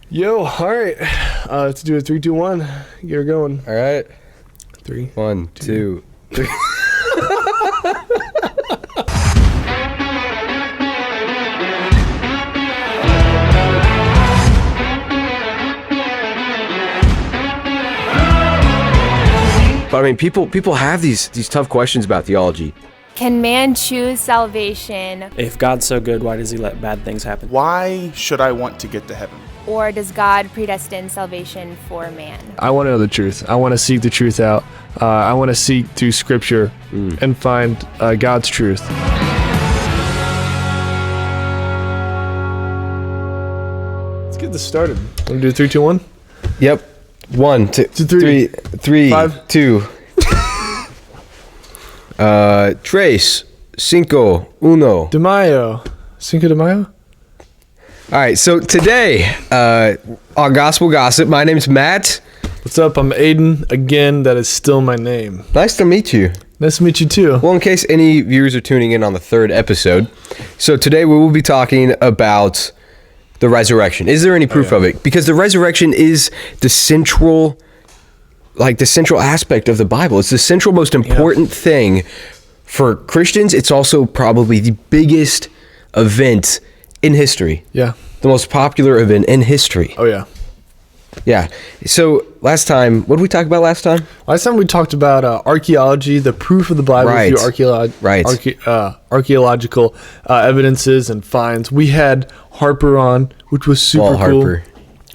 Yo, all right. Let's do a 3, 2, 1. Get her going. All right. 3. 1, 2, 3. But I mean, people have these tough questions about theology. Can man choose salvation, If God's so good, why does he let bad things happen? Why should I want to get to heaven? or does God predestine salvation for man? I want to know the truth. I want to seek the truth out. I want to seek through Scripture and find God's truth. Let's get this started. Want to do 3, 2, 1? Yep. 1, 2, 3, 3, 5. 2. Tres, cinco, uno. De Mayo. Cinco de Mayo? All right, so today on Gospel Gossip, my name's Matt. What's up? I'm Aidan. Again, that is still my name. Nice to meet you. Nice to meet you too. Well, in case any viewers are tuning in on the third episode, so today we will be talking about the resurrection. Is there any proof of it? Because the resurrection is the central aspect of the Bible. It's the central most important thing for Christians. It's also probably the biggest event in history. Yeah. The most popular event in history. Oh, yeah. Yeah. So last time, what did we talk about last time? Last time we talked about archaeology, the proof of the Bible Right. through archaeological evidences and finds. We had Harper on, which was super Walt cool. Harper.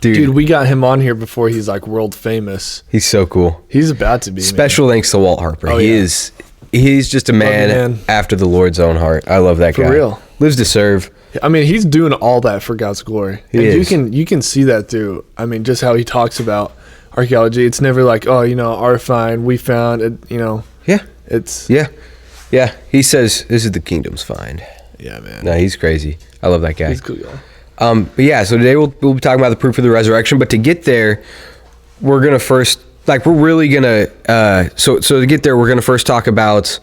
Dude, We got him on here before he's like world famous. he's so cool. He's about to be. Special thanks to Walt Harper. Oh, He's just a man after the Lord's own heart. I love that guy. For real. Lives to serve. I mean, he's doing all that for God's glory. He is. You can see that through. I mean, just how he talks about archaeology. It's never like, oh, our find, we found it. Yeah. It's Yeah. He says this is the kingdom's find. yeah, man. No, he's crazy. I love that guy. He's cool, y'all. But yeah, so today we'll be talking about the proof of the resurrection. But to get there, we're gonna first so to get there, we're gonna first talk about,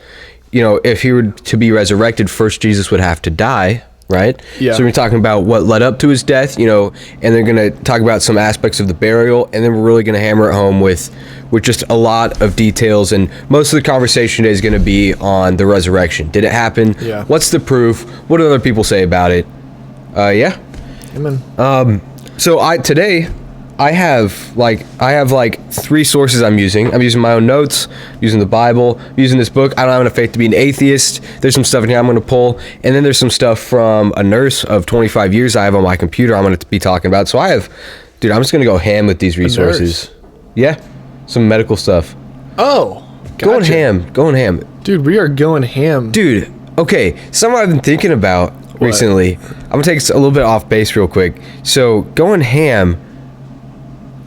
if he were to be resurrected, first Jesus would have to die, right? Yeah. So we're talking about what led up to his death, and they're gonna talk about some aspects of the burial, and then we're really gonna hammer it home with just a lot of details. And most of the conversation today is gonna be on the resurrection. Did it happen? Yeah. What's the proof? What do other people say about it? Yeah. Amen. So I have like 3 sources I'm using. I'm using my own notes, using the Bible, using this book. I don't have enough faith to be an atheist. There's some stuff in here I'm going to pull, and then there's some stuff from a nurse of 25 years I have on my computer I'm going to be talking about. So I'm just going to go ham with these resources. Yeah, some medical stuff. Oh, Going gotcha. ham. Dude, we are going ham. Dude, okay, something I've been thinking about recently. I'm going to take us a little bit off base real quick. So going ham,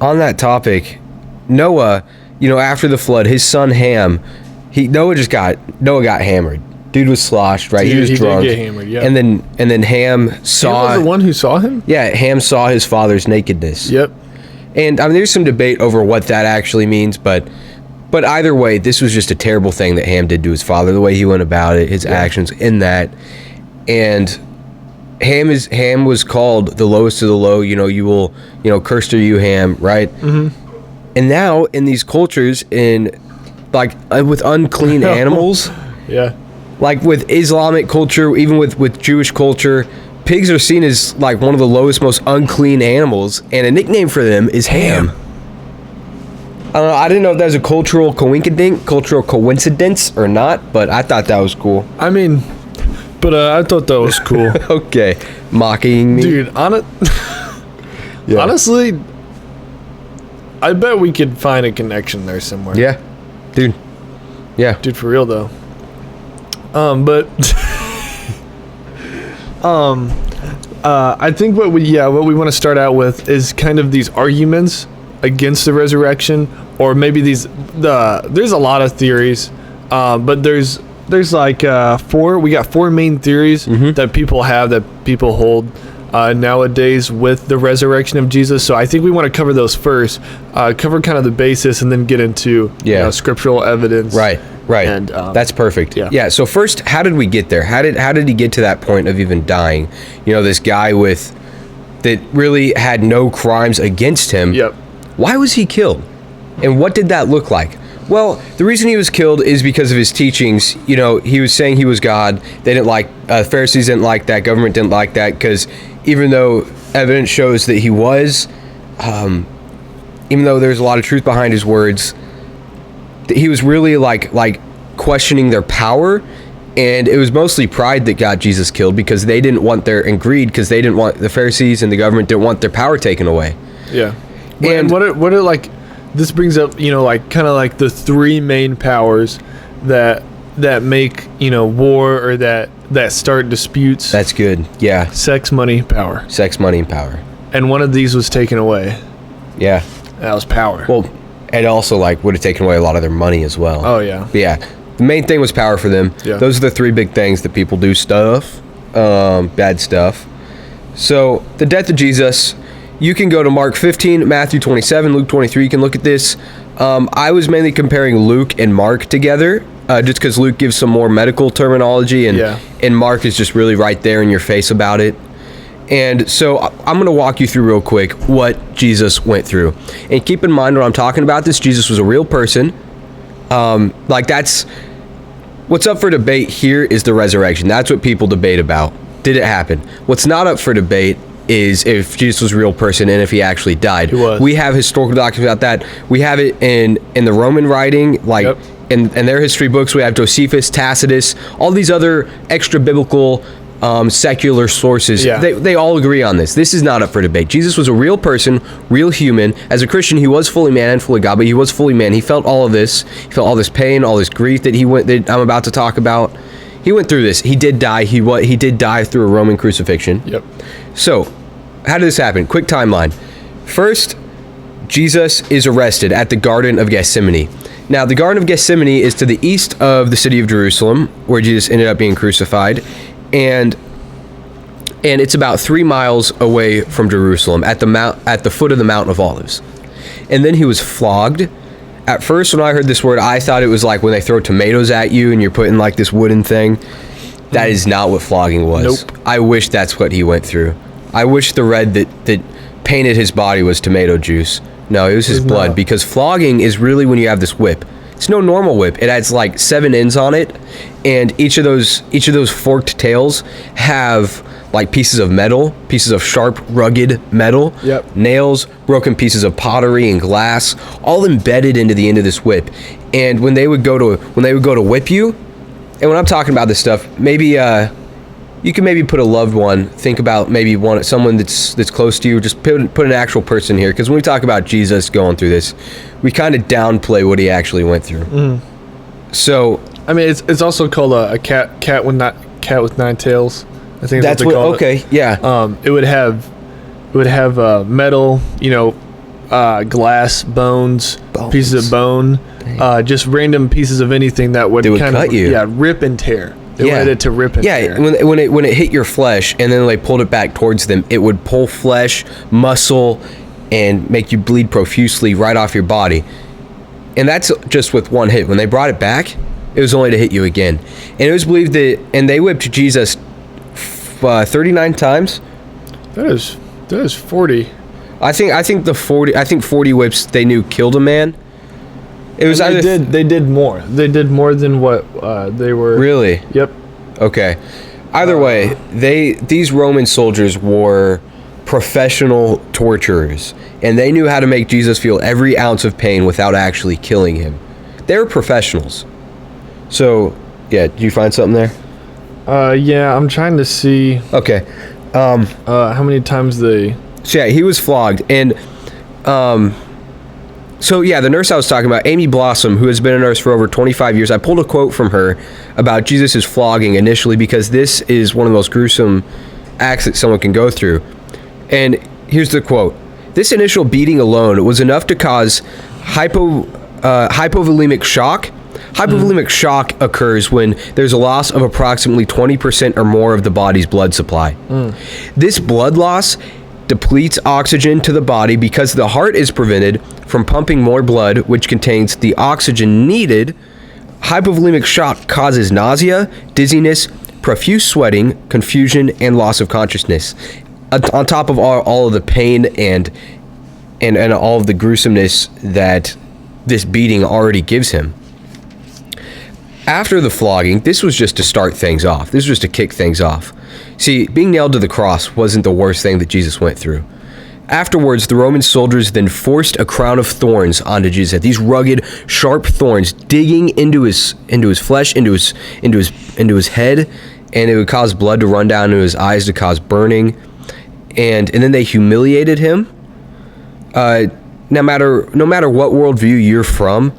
on that topic, Noah, after the flood, his son Ham, Noah got hammered. Dude was sloshed, right? Dude, he was drunk. Did get hammered, yeah. And then Ham saw. Ham was the one who saw him? Yeah, Ham saw his father's nakedness. Yep. And I mean, there's some debate over what that actually means, but either way, this was just a terrible thing that Ham did to his father. The way he went about it, his actions in that, and Ham was called the lowest of the low. You will, cursed are you, Ham, right? Mm-hmm. And now in these cultures, with unclean animals, Yeah. like with Islamic culture, even with Jewish culture, pigs are seen as like one of the lowest, most unclean animals, and a nickname for them is ham. I don't know. I didn't know if that was a cultural coincidence or not, but I thought that was cool. I mean, but I thought that was cool. Okay, mocking me, Dude, honestly, I bet we could find a connection there somewhere. Yeah, dude. Yeah, Dude, for real though. But I think what we want to start out with is kind of these arguments against the resurrection, or maybe there's a lot of theories, but there's like 4. We got 4 main theories that people hold nowadays with the resurrection of Jesus. So I think we want to cover those first, cover kind of the basis, and then get into scriptural evidence. Right. And that's perfect. Yeah. So first, how did we get there? How did he get to that point of even dying? This guy with that really had no crimes against him. Yep. Why was he killed? And what did that look like? Well, the reason he was killed is because of his teachings. You know, he was saying he was God. They didn't like, Pharisees didn't like that. Government didn't like that, because even though evidence shows that he was, even though there's a lot of truth behind his words, he was really like questioning their power. And it was mostly pride that got Jesus killed, because they didn't want and greed, because they didn't want, the Pharisees and the government didn't want their power taken away. Yeah. And what are like, this brings up, you know, like kind of like the three main powers that make, you know, war, or that start disputes. That's good. Yeah. Sex, money, power. Sex, money, and power. And one of these was taken away. Yeah. That was power. Well, and also like would have taken away a lot of their money as well. Oh yeah. But yeah. The main thing was power for them. Yeah. Those are the three big things that people do stuff, bad stuff. So the death of Jesus, you can go to Mark 15, Matthew 27, Luke 23. You can look at this. I was mainly comparing Luke and Mark together, just because Luke gives some more medical terminology, and Mark is just really right there in your face about it. And so I'm going to walk you through real quick what Jesus went through. And keep in mind when I'm talking about this, Jesus was a real person. That's what's up for debate here is the resurrection. That's what people debate about. Did it happen? What's not up for debate is if Jesus was a real person and if he actually died. He was. We have historical documents about that. We have it in the Roman writing, like in their history books. We have Josephus, Tacitus, all these other extra biblical secular sources. Yeah. They all agree on this. This is not up for debate. Jesus was a real person, real human. As a Christian, he was fully man and fully God, but he was fully man. He felt all of this. He felt all this pain, all this grief that I'm about to talk about. He went through this. He did die. He did die through a Roman crucifixion. Yep. So, how did this happen? Quick timeline. First, Jesus is arrested at the Garden of Gethsemane. Now, the Garden of Gethsemane is to the east of the city of Jerusalem, where Jesus ended up being crucified. And it's about 3 miles away from Jerusalem, at the foot of the Mount of Olives. And then he was flogged. At first, when I heard this word, I thought it was like when they throw tomatoes at you and you're put in like this wooden thing. That is not what flogging was. Nope. I wish that's what he went through. I wish the red that painted his body was tomato juice. No, it was his blood, because flogging is really when you have this whip. It's no normal whip. It has like 7 ends on it, and each of those forked tails have like pieces of metal, pieces of sharp, rugged metal, nails, broken pieces of pottery and glass, all embedded into the end of this whip. And when they would go to whip you, and when I'm talking about this stuff, maybe you can maybe put a loved one. Think about maybe someone that's close to you. Just put an actual person here, because when we talk about Jesus going through this, we kind of downplay what he actually went through. So I mean, it's also called a cat with 9 tails. I think that's what. Okay, yeah. It would have metal, you know, glass, bones, pieces of bone, just random pieces of anything that would kind cut of you. Rip and tear. They wanted it to rip and tear. Yeah, when it hit your flesh and then they pulled it back towards them, it would pull flesh, muscle, and make you bleed profusely right off your body. And that's just with one hit. When they brought it back, it was only to hit you again. And it was believed that, and they whipped Jesus 39 times. That is 40. I think 40 whips they knew killed a man. It was they did more. They did more than what they were. Really? Yep. Okay. Either way, these Roman soldiers were professional torturers, and they knew how to make Jesus feel every ounce of pain without actually killing him. They were professionals. So, yeah, did you find something there? Yeah, I'm trying to see. Okay. How many times they... So, yeah, he was flogged, and... So, yeah, the nurse I was talking about, Amy Blossom, who has been a nurse for over 25 years, I pulled a quote from her about Jesus' flogging initially, because this is one of the most gruesome acts that someone can go through. And here's the quote. This initial beating alone was enough to cause hypovolemic shock. Hypovolemic shock occurs when there's a loss of approximately 20% or more of the body's blood supply. This blood loss depletes oxygen to the body because the heart is prevented from pumping more blood, which contains the oxygen needed. Hypovolemic shock causes nausea, dizziness, profuse sweating, confusion, and loss of consciousness. on top of all of the pain and all of the gruesomeness that this beating already gives him. After the flogging, this was just to start things off. This was just to kick things off. See, being nailed to the cross wasn't the worst thing that Jesus went through. Afterwards, the Roman soldiers then forced a crown of thorns onto Jesus. These rugged, sharp thorns digging into his flesh, into his head, and it would cause blood to run down into his eyes to cause burning. And then they humiliated him. No matter what worldview you're from,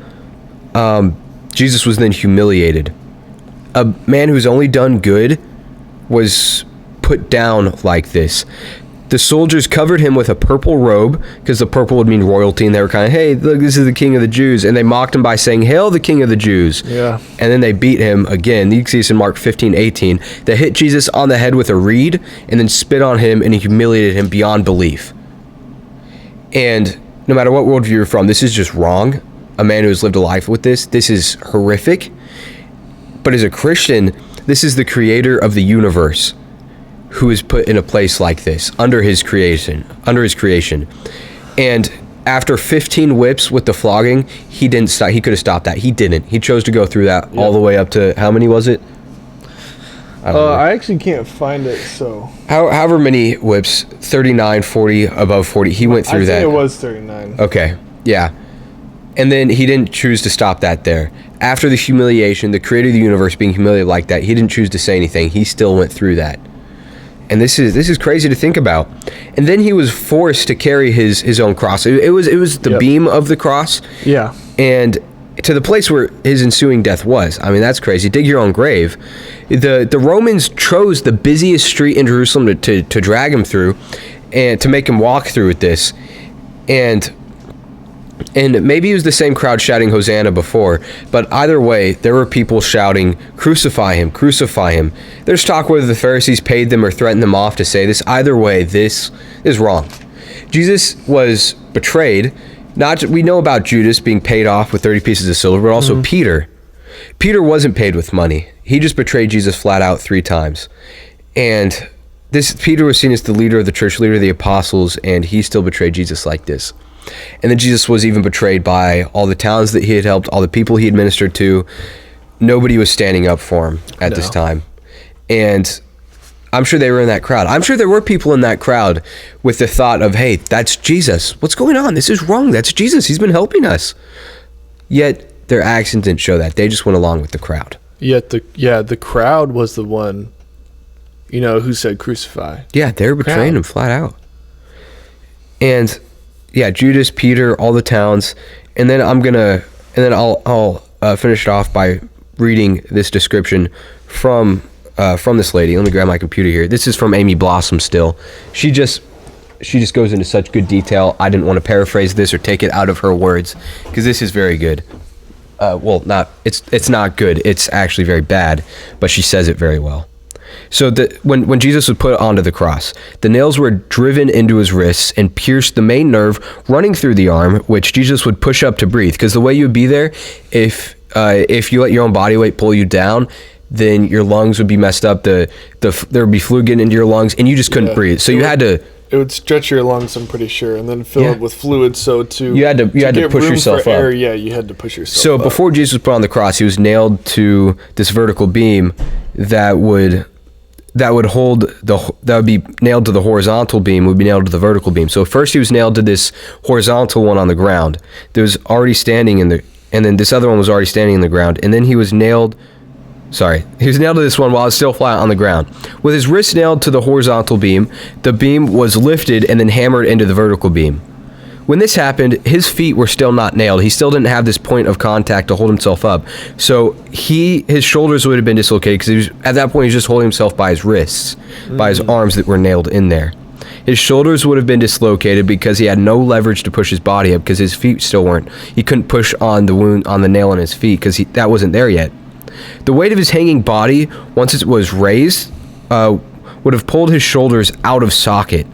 Jesus was then humiliated. A man who's only done good was put down like this. The soldiers covered him with a purple robe, because the purple would mean royalty, and they were kind of, hey, look, this is the King of the Jews. And they mocked him by saying, hail the King of the Jews. Yeah. And then they beat him again. You can see this in Mark 15:18. They hit Jesus on the head with a reed, and then spit on him, and humiliated him beyond belief. And no matter what worldview you're from, this is just wrong. A man who has lived a life with this is horrific. But as a Christian, this is the creator of the universe who is put in a place like this under his creation. And after 15 whips with the flogging, he didn't stop. He could have stopped that. He didn't. He chose to go through that all the way up to, how many was it? I actually can't find it, so. However many whips, 39, 40, above 40, he went through that. I think it was 39. Okay, yeah. And then he didn't choose to stop that there. After the humiliation, the creator of the universe being humiliated like that, he didn't choose to say anything. He still went through that. And this is crazy to think about. And then he was forced to carry his own cross. It was the beam of the cross. Yeah. And to the place where his ensuing death was. I mean, that's crazy. Dig your own grave. The Romans chose the busiest street in Jerusalem to drag him through and to make him walk through with this. And maybe it was the same crowd shouting Hosanna before, but either way, there were people shouting, crucify him, crucify him. There's talk whether the Pharisees paid them or threatened them off to say this. Either way, this is wrong. Jesus was betrayed. We know about Judas being paid off with 30 pieces of silver, but also Peter. Peter wasn't paid with money. He just betrayed Jesus flat out 3 times. And Peter was seen as the leader of the church, leader of the apostles, and he still betrayed Jesus like this. And then Jesus was even betrayed by all the towns that he had helped, all the people he had ministered to. Nobody was standing up for him at this time. And I'm sure they were in that crowd. I'm sure there were people in that crowd with the thought of, hey, that's Jesus. What's going on? This is wrong. That's Jesus. He's been helping us. Yet their actions didn't show that. They just went along with the crowd. Yet the crowd was the one, who said crucify. Yeah, they were betraying him flat out. And yeah, Judas, Peter, all the towns, and then I'll finish it off by reading this description from this lady. Let me grab my computer here. This is from Amy Blossom still. She just goes into such good detail. I didn't want to paraphrase this or take it out of her words because this is very good. It's not good. It's actually very bad, but she says it very well. So when Jesus was put onto the cross, the nails were driven into his wrists and pierced the main nerve running through the arm, which Jesus would push up to breathe. Because the way you would be there, if you let your own body weight pull you down, then your lungs would be messed up. There would be fluid getting into your lungs, and you just couldn't breathe. So you had to. It would stretch your lungs, I'm pretty sure, and then fill it with fluid. So you had to push yourself up. Air, yeah, you had to push yourself. So up. Before Jesus was put on the cross, he was nailed to this vertical beam that would be nailed to the horizontal beam, would be nailed to the vertical beam. So first he was nailed to this horizontal one on the ground. There was already standing and then this other one was already standing in the ground. And then he was nailed to this one while it's still flat on the ground. With his wrist nailed to the horizontal beam, the beam was lifted and then hammered into the vertical beam. When this happened, his feet were still not nailed. He still didn't have this point of contact to hold himself up. So his shoulders would have been dislocated because at that point he was just holding himself by his wrists, by his arms that were nailed in there. His shoulders would have been dislocated because he had no leverage to push his body up because his feet still weren't. He couldn't push on the wound, on the nail in his feet because that wasn't there yet. The weight of his hanging body, once it was raised, would have pulled his shoulders out of socket.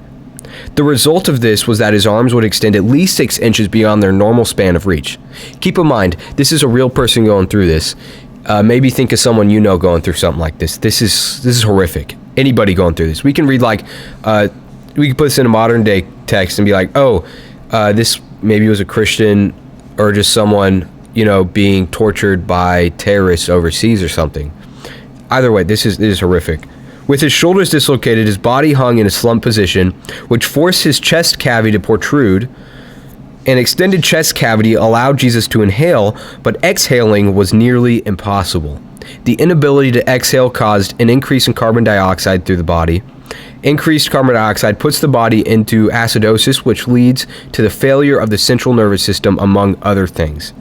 The result of this was that his arms would extend at least 6 inches beyond their normal span of reach. Keep in mind, this is a real person going through this. Maybe think of someone you know going through something like this. This is horrific. Anybody going through this. We can read we could put this in a modern day text and be like, oh, this maybe was a Christian or just someone, being tortured by terrorists overseas or something. Either way, this is horrific. With his shoulders dislocated, his body hung in a slumped position, which forced his chest cavity to protrude. An extended chest cavity allowed Jesus to inhale, but exhaling was nearly impossible. The inability to exhale caused an increase in carbon dioxide through the body. Increased carbon dioxide puts the body into acidosis, which leads to the failure of the central nervous system, among other things.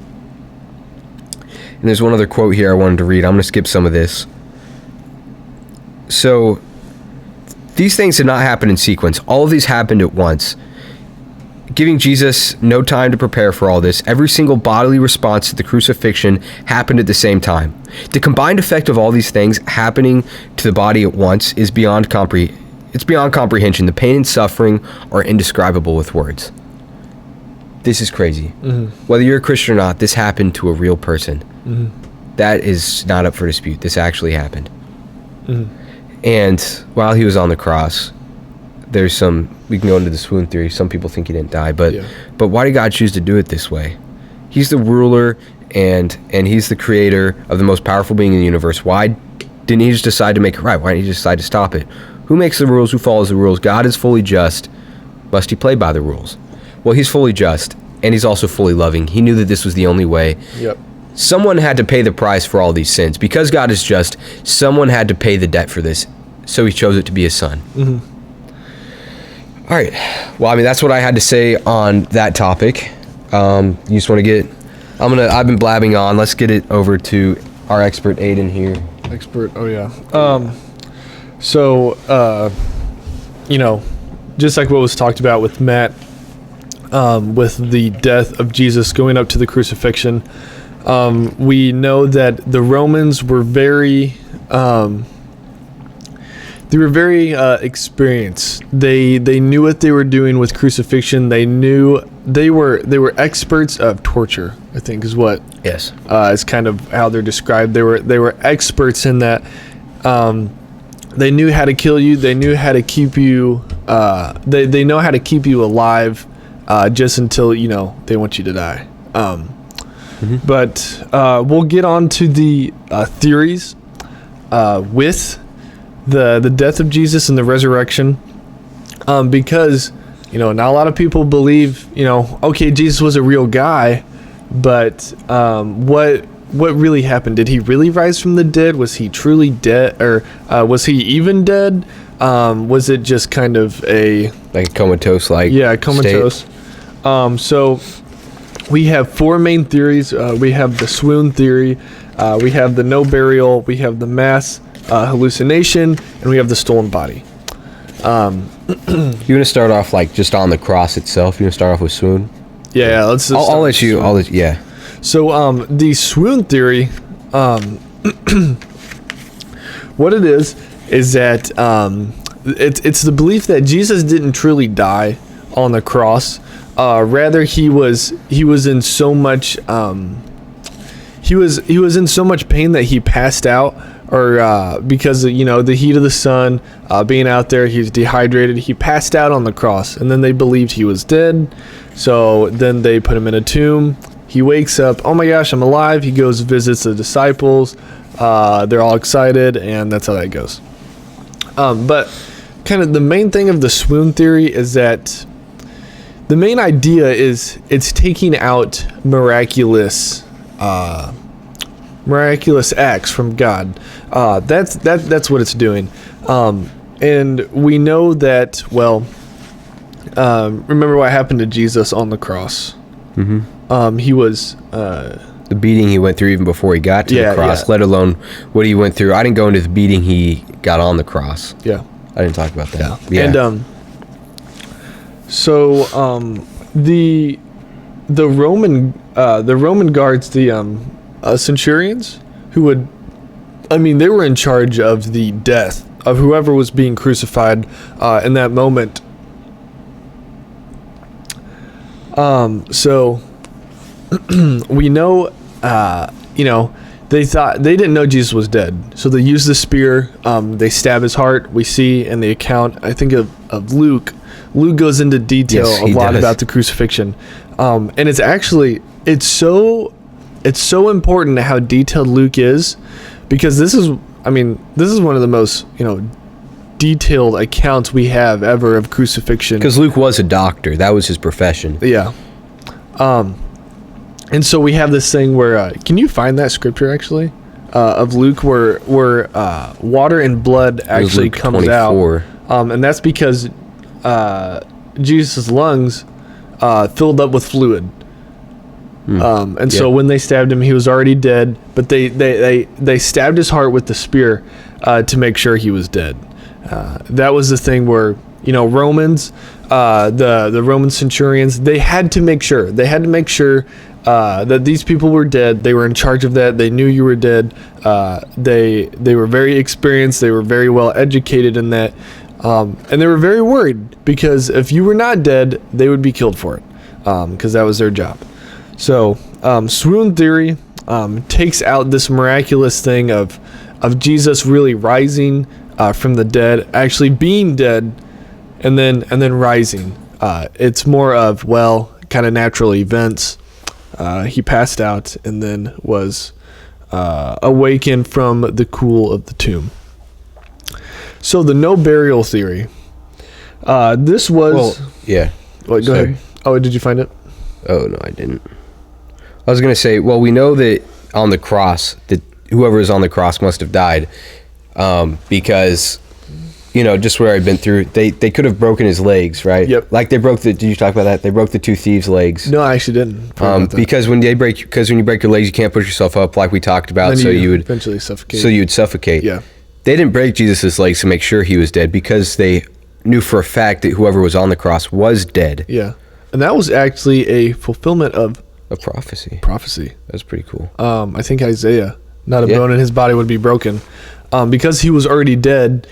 And there's one other quote here I wanted to read. I'm going to skip some of this. So, these things did not happen in sequence. All of these happened at once, giving Jesus no time to prepare for all this. Every single bodily response to the crucifixion happened at the same time. The combined effect of all these things happening to the body at once is beyond comprehension. The pain and suffering are indescribable with words. This is crazy. Mm-hmm. Whether you're a Christian or not, this happened to a real person. Mm-hmm. That is not up for dispute. This actually happened. Mm-hmm. And while he was on the cross, we can go into the swoon theory. Some people think he didn't die, but why did God choose to do it this way? He's the ruler and he's the creator of the most powerful being in the universe. Why didn't he just decide to make it right? Why didn't he just decide to stop it? Who makes the rules? Who follows the rules? God is fully just. Must he play by the rules? Well, he's fully just, and he's also fully loving. He knew that this was the only way. Yep. Someone had to pay the price for all these sins. Because God is just, someone had to pay the debt for this, so he chose it to be his son. Mm-hmm. All right. Well, that's what I had to say on that topic. You just want to get... I've been blabbing on. Let's get it over to our expert, Aidan, here. Oh, yeah. Just like what was talked about with Matt, with the death of Jesus going up to the crucifixion, we know that the Romans were very experienced. They knew what they were doing with crucifixion. They knew they were experts of torture, I think is what is kind of how they're described. They were experts in that. They knew how to kill you. They knew how to keep you. They know how to keep you alive, just until they want you to die. But we'll get on to the theories with the death of Jesus and the resurrection, because not a lot of people believe okay, Jesus was a real guy, but what really happened? Did he really rise from the dead? Was he truly dead, or was he even dead? Was it just kind of a comatose comatose state? So we have four main theories. We have the swoon theory, we have the no burial, we have the mass hallucination, and we have the stolen body. You want to start off just on the cross itself? You want to start off with swoon? Yeah, let's. I'll let you. Yeah. So the swoon theory, what it is that it's the belief that Jesus didn't truly die on the cross. Rather, he was in so much he was in so much pain that he passed out, or because of, the heat of the sun, being out there, he was dehydrated. He passed out on the cross, and then they believed he was dead. So then they put him in a tomb. He wakes up. Oh my gosh, I'm alive. He goes, visits the disciples. They're all excited, and that's how that goes. But kind of the main thing of the swoon theory is that the main idea is it's taking out miraculous acts from God. That's what it's doing. And we know that, remember what happened to Jesus on the cross. Mm-hmm. He was the beating he went through even before he got to the cross, let alone what he went through. I didn't go into the beating he got on the cross. Yeah, I didn't talk about that. Yeah. And the Roman guards, the centurions, who they were in charge of the death of whoever was being crucified in that moment. So we know, they didn't know Jesus was dead. So they used the spear, they stab his heart. We see in the account, I think of Luke, Luke goes into detail Yes, a he lot does. about the crucifixion, and it's so important how detailed Luke is, because this is one of the most detailed accounts we have ever of crucifixion. Because Luke was a doctor. That was his profession. Yeah. And so we have this thing where, can you find that scripture actually, of Luke where water and blood actually Luke comes 24. out, and that's because Jesus' lungs filled up with fluid. And so when they stabbed him, he was already dead, but they stabbed his heart with the spear to make sure he was dead. That was the thing where Romans, the Roman centurions, they had to make sure that these people were dead. They were in charge of that. They knew you were dead. They were very experienced. They were very well educated in that, and they were very worried, because if you were not dead, they would be killed for it, because that was their job. So swoon theory takes out this miraculous thing of Jesus really rising from the dead, actually being dead, and then rising. It's more of kind of natural events. He passed out and then was awakened from the cool of the tomb. So the no burial theory. This was. Yeah. Go ahead. Oh, did you find it? Oh, no, I didn't. I was going to say, we know that on the cross, that whoever was on the cross must have died, because, just where I've been through, they could have broken his legs, right? Yep. Like did you talk about that? They broke the two thieves' legs. No, I actually didn't. Because when you break your legs, you can't push yourself up, like we talked about, Then so you would eventually suffocate. So you would suffocate. Yeah. They didn't break Jesus' legs to make sure he was dead, because they knew for a fact that whoever was on the cross was dead. Yeah. And that was actually a fulfillment of A prophecy. That's pretty cool. I think Isaiah, not a bone in his body would be broken, because he was already dead.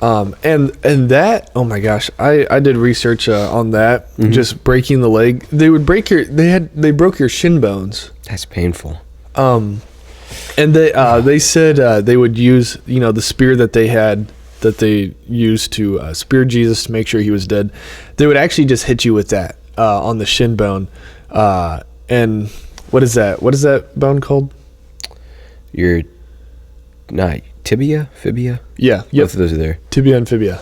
And that, oh my gosh, I did research on that. Mm-hmm. Just breaking the leg. They broke your shin bones. That's painful. And they said they would use the spear that they used to spear Jesus to make sure he was dead. They would actually just hit you with that on the shin bone. And what is that? What is that bone called? Your tibia, fibia. Yeah, yep. Both of those are there. Tibia and fibia.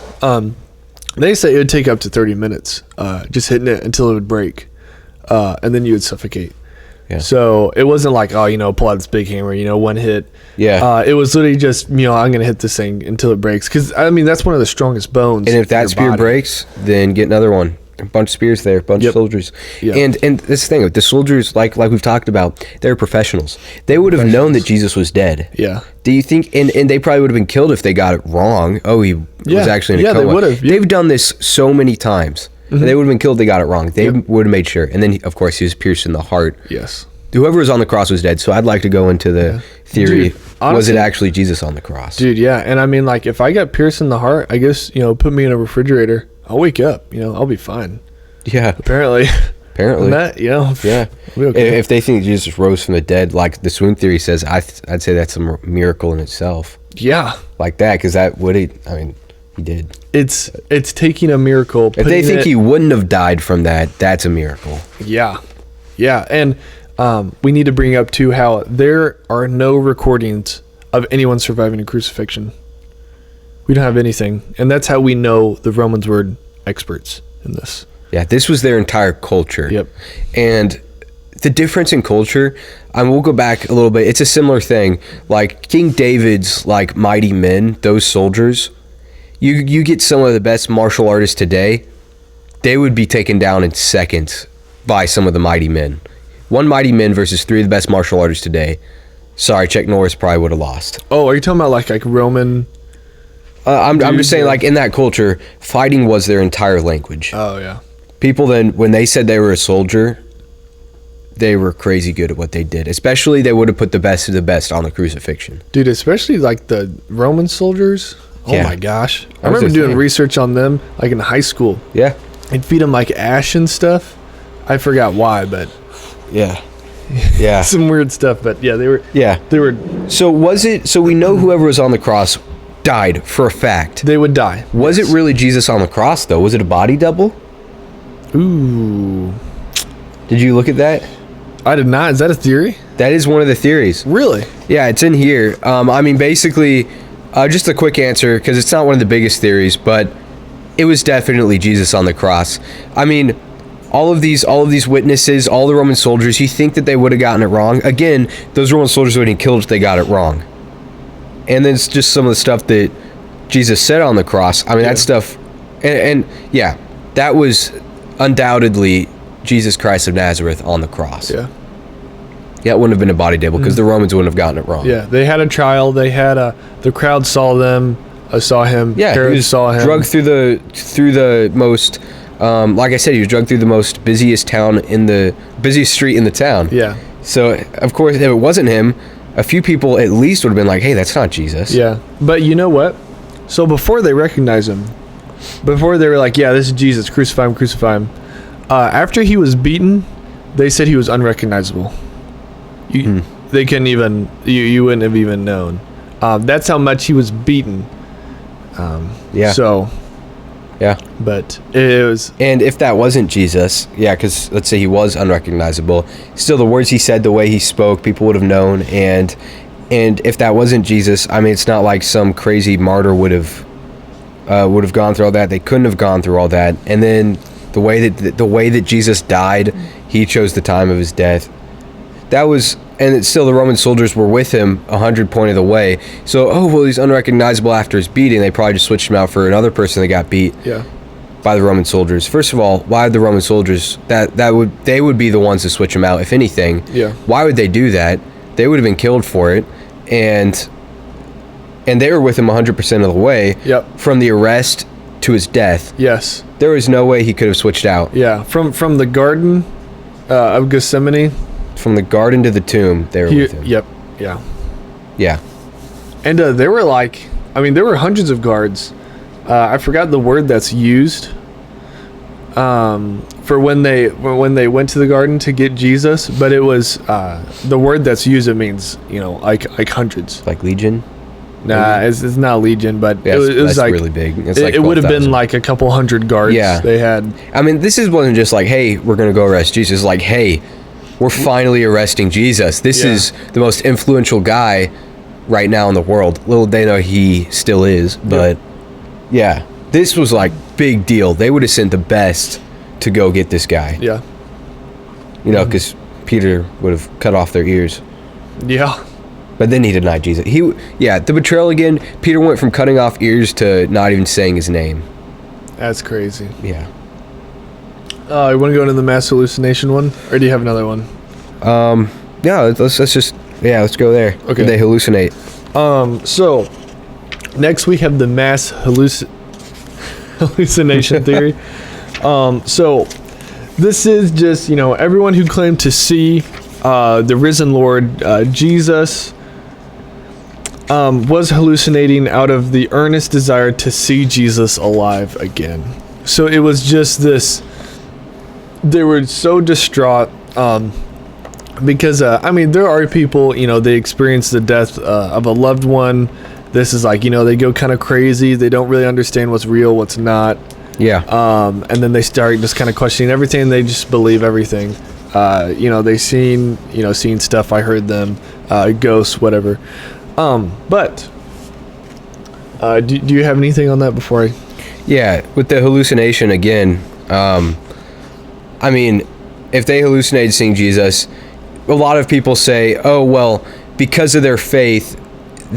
They say it would take up to 30 minutes, just hitting it until it would break, and then you would suffocate. Yeah. So it wasn't like, pull out this big hammer, one hit. Yeah. It was literally just, I'm gonna hit this thing until it breaks, because that's one of the strongest bones. And if that in your spear body. breaks, then get another one. A bunch of spears there, a bunch of soldiers. Yeah. And this thing, the soldiers, like we've talked about, they're professionals. They would have known that Jesus was dead. Yeah. Do you think, and they probably would have been killed if they got it wrong. Oh, he was actually in a coma. they would have. Yeah. They've done this so many times. Mm-hmm. They would have been killed if they got it wrong. They would have made sure. And then, of course, he was pierced in the heart. Yes. Whoever was on the cross was dead. So I'd like to go into the theory, Dude, honestly, was it actually Jesus on the cross? Dude, yeah. And if I got pierced in the heart, I guess, put me in a refrigerator, I'll wake up, I'll be fine. Yeah. Apparently. And that, Yeah. I'll be okay. If they think Jesus rose from the dead, like the swoon theory says, I'd say that's a miracle in itself. Yeah. Like that, because he did. It's taking a miracle. If they think he wouldn't have died from that, that's a miracle. Yeah. Yeah. And we need to bring up, too, how there are no recordings of anyone surviving a crucifixion. We don't have anything. And that's how we know the Romans were experts in this. Yeah, this was their entire culture. Yep. And the difference in culture, we'll go back a little bit. It's a similar thing. Like King David's mighty men, those soldiers, you get some of the best martial artists today, they would be taken down in seconds by some of the mighty men. One mighty men versus three of the best martial artists today. Sorry, Chuck Norris probably would have lost. Oh, are you talking about like Roman? I'm just saying, in that culture, fighting was their entire language. Oh, yeah. People then, when they said they were a soldier, they were crazy good at what they did. Especially, they would have put the best of the best on the crucifixion. Dude, especially the Roman soldiers. Oh Yeah. my gosh. I was remember their doing thing. research on them in high school. Yeah. I'd feed them ash and stuff. I forgot why, but Yeah. Yeah. some weird stuff. But yeah, they were. Yeah. They were. So we know whoever was on the cross died for a fact. They would die. Was it really Jesus on the cross, though? Was it a body double? Ooh. Did you look at that? I did not. Is that a theory? That is one of the theories. Really? Yeah, it's in here. I mean, basically, just a quick answer, because it's not one of the biggest theories, but it was definitely Jesus on the cross. I mean, all of these witnesses, all the Roman soldiers, you think that they would have gotten it wrong? Again, those Roman soldiers would have been killed if they got it wrong. And then it's just some of the stuff that Jesus said on the cross. I mean, that stuff, and yeah, that was undoubtedly Jesus Christ of Nazareth on the cross. Yeah. Yeah, it wouldn't have been a body double because the Romans wouldn't have gotten it wrong. Yeah, they had a trial. They had the crowd saw them, saw him. Yeah, Herod he was saw him. drugged through the most, like I said, he was drugged through the most busiest street in the town. Yeah. So of course, if it wasn't him, a few people at least would have been like, "Hey, that's not Jesus." Yeah, but you know what? So before they recognized him, before they were like, "Yeah, this is Jesus, crucify him, crucify him." After he was beaten, they said he was unrecognizable. They couldn't even, you wouldn't have even known. That's how much he was beaten. Yeah. So, Yeah. but it was, And if that wasn't Jesus, yeah, because let's say he was unrecognizable, still the words he said, the way he spoke, people would have known. And if that wasn't Jesus, I mean, it's not like some crazy martyr would have gone through all that. They couldn't have gone through all that. And then the way that Jesus died, he chose the time of his death. That was, and it's still the Roman soldiers were with him 100 point of the way. So, well, he's unrecognizable after his beating. They probably just switched him out for another person that got beat by the Roman soldiers. First of all, why would the Roman soldiers, they would be the ones to switch him out, if anything. Yeah. Why would they do that? They would have been killed for it. And they were with him 100% of the way. Yep. From the arrest to his death. yes. There was no way he could have switched out. Yeah, from the Garden of Gethsemane. From the garden to the tomb, they were with him. Yep, yeah. Yeah. And there were there were hundreds of guards. I forgot the word that's used for when they went to the garden to get Jesus, but it was the word that's used. It means like hundreds. Like Legion? Nah, it's not legion, but Yeah, it was that's like really big. It's it, like it would have been 12,000. like a couple hundred guards. Yeah. They had. I mean, this wasn't just like, hey, we're going to go arrest Jesus. It's like, hey, we're finally arresting Jesus. This is the most influential guy right now in the world. Little they know he still is, but yeah, this was like big deal. They would have sent the best to go get this guy. Yeah. Because Peter would have cut off their ears. Yeah. But then he denied Jesus. The betrayal again, Peter went from cutting off ears to not even saying his name. That's crazy. Yeah. You want to go into the mass hallucination one, or do you have another one? Yeah, let's go there. Okay. Did they hallucinate? So next we have the mass hallucination theory. So this is just everyone who claimed to see the risen Lord Jesus was hallucinating out of the earnest desire to see Jesus alive again. So it was just this. They were so distraught because there are people, they experience the death of a loved one. This is like, they go kind of crazy. They don't really understand what's real, what's not. Yeah. And then they start just kind of questioning everything. They just believe everything. They seen stuff. I heard them, ghosts, whatever. But do you have anything on that before I? Yeah, with the hallucination again, if they hallucinated seeing Jesus, a lot of people say, oh, well, because of their faith,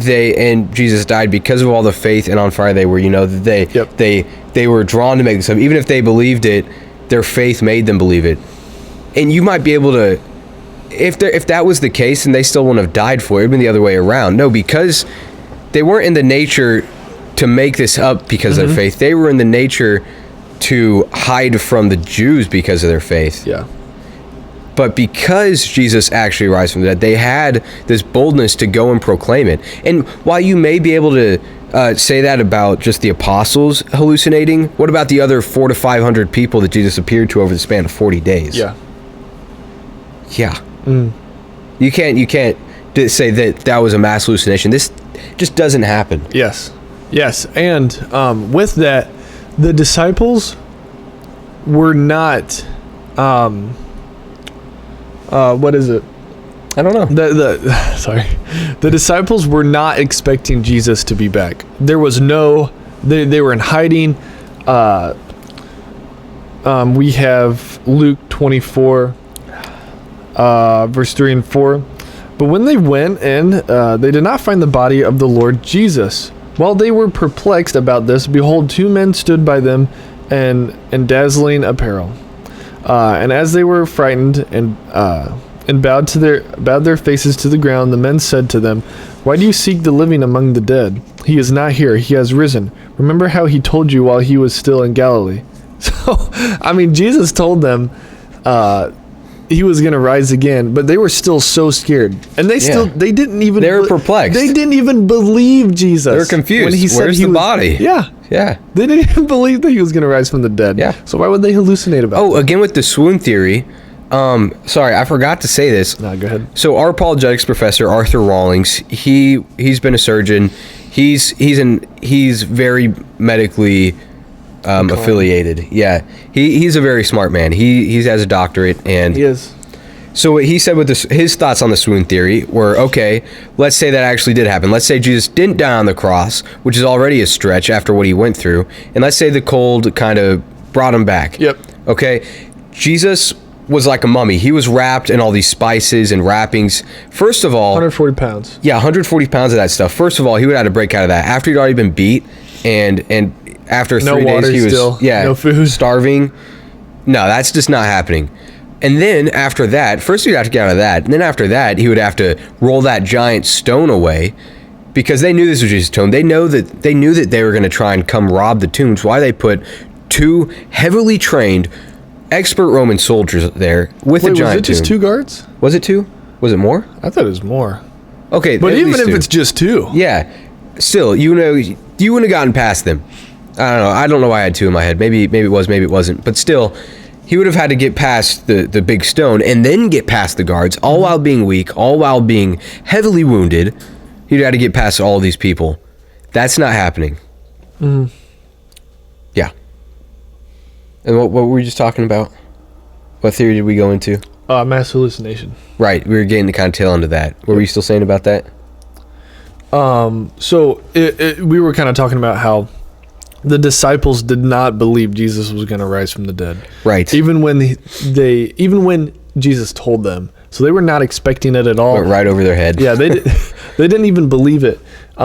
and Jesus died because of all the faith and on fire they were, they were drawn to make this up. Even if they believed it, their faith made them believe it. And you might be able to, if that was the case, then they still wouldn't have died for it. It would have been the other way around. No, because they weren't in the nature to make this up because of their faith. They were in the nature to hide from the Jews because of their faith. Yeah. But because Jesus actually rose from the dead, they had this boldness to go and proclaim it. And while you may be able to say that about just the apostles hallucinating, what about the other 400 to 500 people that Jesus appeared to over the span of 40 days? Yeah. Yeah. You can't say that was a mass hallucination. This just doesn't happen. Yes. Yes, and with that, the disciples were not. What is it? I don't know. The disciples were not expecting Jesus to be back. There was no. They were in hiding. We have Luke 24, verse 3 and 4. But when they went in, they did not find the body of the Lord Jesus. While they were perplexed about this, behold, two men stood by them in dazzling apparel. And as they were frightened and bowed their faces to the ground, the men said to them, "Why do you seek the living among the dead? He is not here, he has risen. Remember how he told you while he was still in Galilee." So, I mean, Jesus told them he was going to rise again, but they were still so scared. And they didn't even... They were perplexed. They didn't even believe Jesus. They were confused. When he said Where's the body? Yeah. Yeah. They didn't even believe that he was going to rise from the dead. Yeah. So why would they hallucinate about Oh, again with the swoon theory. Sorry, I forgot to say this. No, go ahead. So our apologetics professor, Arthur Rawlings, he's been a surgeon. He's very medically affiliated. Yeah. He's a very smart man. He has a doctorate, and He is. so what he said with his thoughts on the swoon theory were, okay, let's say that actually did happen. Let's say Jesus didn't die on the cross, which is already a stretch after what he went through. And let's say the cold kind of brought him back. Yep. Okay. Jesus was like a mummy. He was wrapped in all these spices and wrappings. First of all, 140 pounds. yeah, 140 pounds of that stuff. First of all, he would have to break out of that after he'd already been beat, and after No 3 days water he was still. No food. starving. No, that's just not happening. And then after that, first he'd have to get out of that, and then after that he would have to roll that giant stone away, because they knew this was Jesus' tomb. They knew that they were going to try and come rob the tombs. Why they put 2 heavily trained, expert Roman soldiers there with a Wait, giant was it just tomb. 2 guards? Was it 2? Was it more? I thought it was more. Okay, But at even least if 2. it's just 2. Yeah, still, you wouldn't have gotten past them. I don't know why I had 2 in my head. Maybe it was, maybe it wasn't. But still, he would have had to get past the big stone and then get past the guards, all while being weak, all while being heavily wounded. He'd have to get past all these people. That's not happening. Yeah. And what were we just talking about? What theory did we go into? Mass hallucination. Right, we were getting the kind of tail end of that. What were you still saying about that? So we were kind of talking about how the disciples did not believe Jesus was going to rise from the dead. Right. Even when when Jesus told them. So they were not expecting it at all. Went right over their head. Yeah, they didn't even believe it.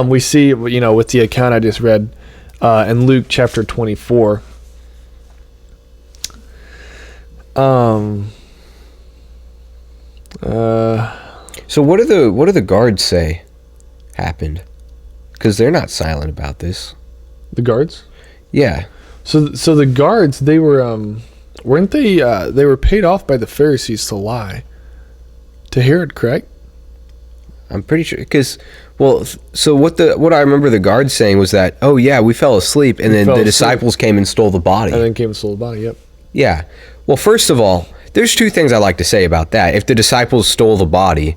We see, with the account I just read in Luke chapter 24. So what do the guards say happened? Because they're not silent about this. The guards? Yeah. So the guards, they were weren't they they were paid off by the Pharisees to lie to Herod, correct? I'm pretty sure, because so what I remember the guards saying was that, oh yeah, we fell asleep, and then the disciples came and stole the body. And then came and stole the body. Yep. Yeah. Well, first of all, there's 2 things I like to say about that. If the disciples stole the body,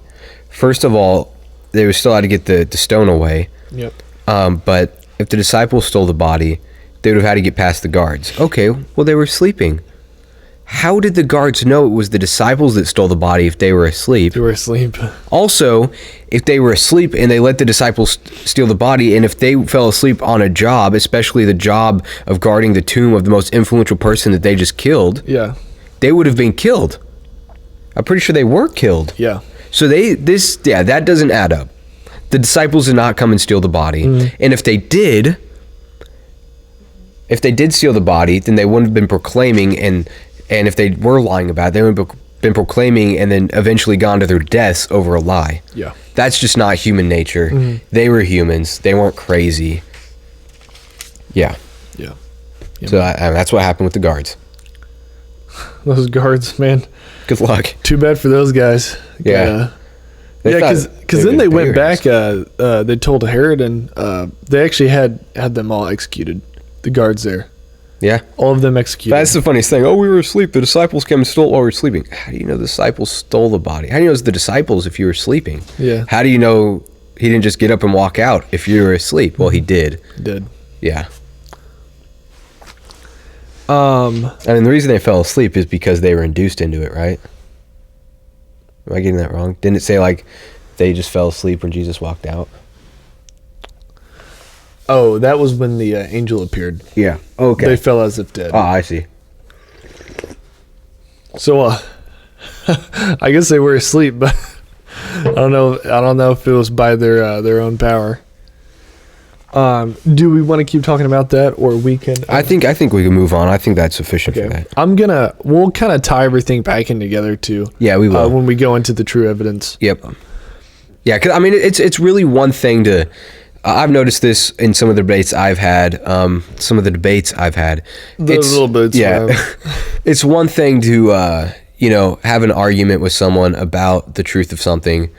first of all, they would still had to get the stone away. Yep. But if the disciples stole the body, they would have had to get past the guards. Okay, well, they were sleeping. How did the guards know it was the disciples that stole the body if they were asleep? They were asleep. Also, if they were asleep and they let the disciples steal the body, and if they fell asleep on a job, especially the job of guarding the tomb of the most influential person that they just killed, Yeah. they would have been killed. I'm pretty sure they were killed. Yeah. So that doesn't add up. The disciples did not come and steal the body. And if they did steal the body, then they wouldn't have been proclaiming, and if they were lying about it, they would have been proclaiming and then eventually gone to their deaths over a lie. Yeah. That's just not human nature. They were humans. They weren't crazy. Yeah. Yeah. So that's what happened with the guards. Those guards, man. Good luck. Too bad for those guys. Yeah. Yeah, because then they went back. They told Herod, and they actually had them all executed. The guards there, Yeah. all of them executed. That's the funniest thing. Oh, we were asleep. The disciples came and stole it while we were sleeping. How do you know the disciples stole the body? How do you know it was the disciples if you were sleeping? Yeah. How do you know He didn't just get up and walk out if you were asleep. Well, he did. Did. Yeah. And the reason they fell asleep is because they were induced into it, right? Am I getting that wrong? Didn't it say like they just fell asleep when Jesus walked out? Oh, that was when the angel appeared. Yeah. Okay. They fell as if dead. Oh, I see. So, I guess they were asleep, but I don't know. I don't know if it was by their own power. Do we want to keep talking about that, or we can? I think we can move on. I think that's sufficient for that. We'll kind of tie everything back in together too. Yeah, we will when we go into the true evidence. Yep. Yeah, because I mean, it's really one thing to. I've noticed this in some of the debates I've had. Little bits. Yeah, it's one thing to have an argument with someone about the truth of something,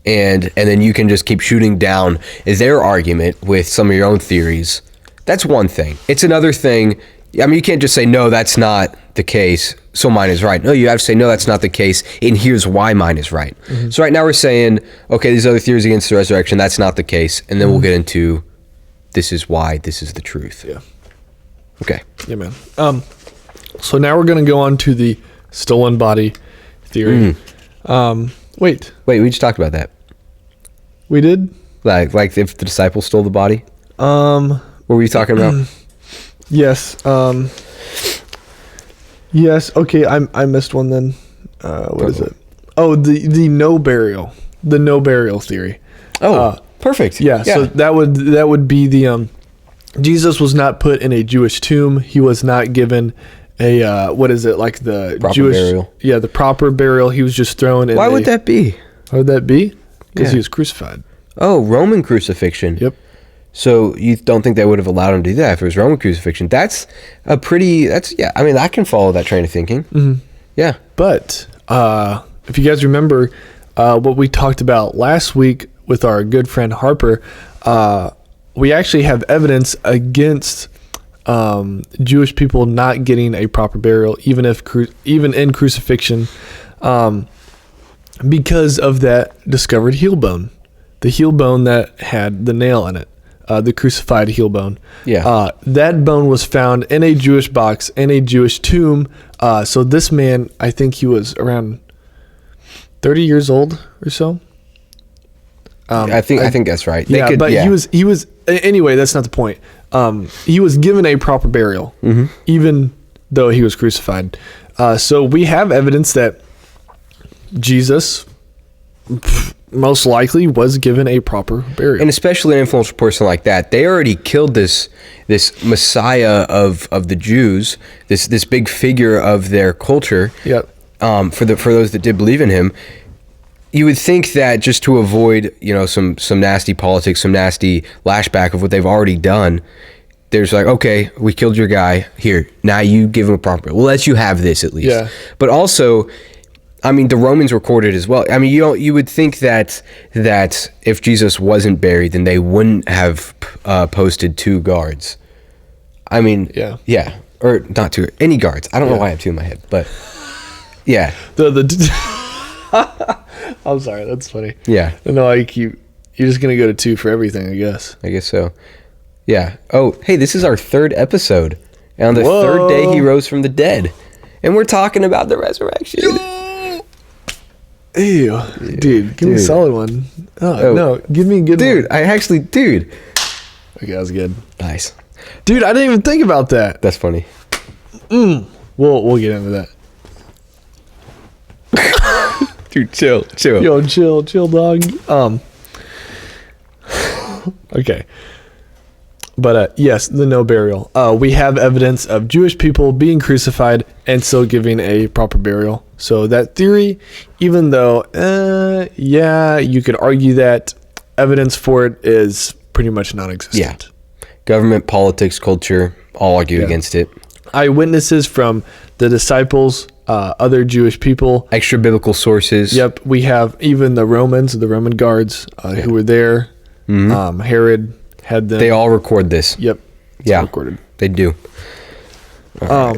and then you can just keep shooting down their argument with some of your own theories. That's one thing. It's another thing. I mean, you can't just say, no, that's not the case, so mine is right. No, you have to say, no, that's not the case, and here's why mine is right. Mm-hmm. So right now we're saying, okay, these other theories against the resurrection, that's not the case, and then we'll get into this is why, this is the truth. Yeah. Okay. Yeah, man. So now we're going to go on to the stolen body theory. Wait, we just talked about that. We did? Like if the disciples stole the body? What were you talking about? Yes. Yes. Okay. I missed one then. What is it? Oh, the no burial. The no burial theory. Oh, perfect. Yeah. So that would be the Jesus was not put in a Jewish tomb. He was not given a what is it, like the proper Jewish burial? Yeah, the proper burial. He was just thrown in. Why would that be? Why would that be? Because he was crucified. Oh, Roman crucifixion. Yep. So you don't think they would have allowed him to do that if it was Roman crucifixion? I mean, I can follow that train of thinking. Mm-hmm. Yeah. But if you guys remember what we talked about last week with our good friend Harper, we actually have evidence against Jewish people not getting a proper burial, even in crucifixion, because of that discovered heel bone, the heel bone that had the nail in it. The crucified heel bone. Yeah. That bone was found in a Jewish box in a Jewish tomb. So this man, I think he was around 30 years old or so. I think that's right. He was anyway. That's not the point. He was given a proper burial, even though he was crucified. So we have evidence that Jesus most likely was given a proper burial. And especially an influential person like that. They already killed this Messiah of the Jews, this big figure of their culture. Yep. For those that did believe in him. You would think that just to avoid, some nasty politics, some nasty lashback of what they've already done, there's like, okay, we killed your guy. Here, now you give him a proper. We'll let you have this at least. Yeah. But also, I mean, the Romans recorded as well. I mean, you would think that if Jesus wasn't buried, then they wouldn't have posted 2 guards. I mean, yeah, or not 2, any guards. I don't know why I have 2 in my head, but yeah. I'm sorry, that's funny. Yeah. No, you're just gonna go to 2 for everything, I guess. I guess so. Yeah. Oh, hey, this is our 3rd episode, and on the 3rd day he rose from the dead, and we're talking about the resurrection. Ew, dude, give me a solid one. Oh, no, give me a good one. Dude. Okay, that was good. Nice. Dude, I didn't even think about that. That's funny. We'll get into that. Dude, chill. Yo, chill, dog. Okay. But yes, the no burial. We have evidence of Jewish people being crucified and still giving a proper burial. So that theory, even though, you could argue that evidence for it is pretty much non-existent. Yeah. Government, politics, culture, all argue against it. Eyewitnesses from the disciples, other Jewish people. Extra biblical sources. Yep. We have even the Roman guards who were there. Mm-hmm. Herod had them. They all record this. Yep. It's recorded. They do. Right.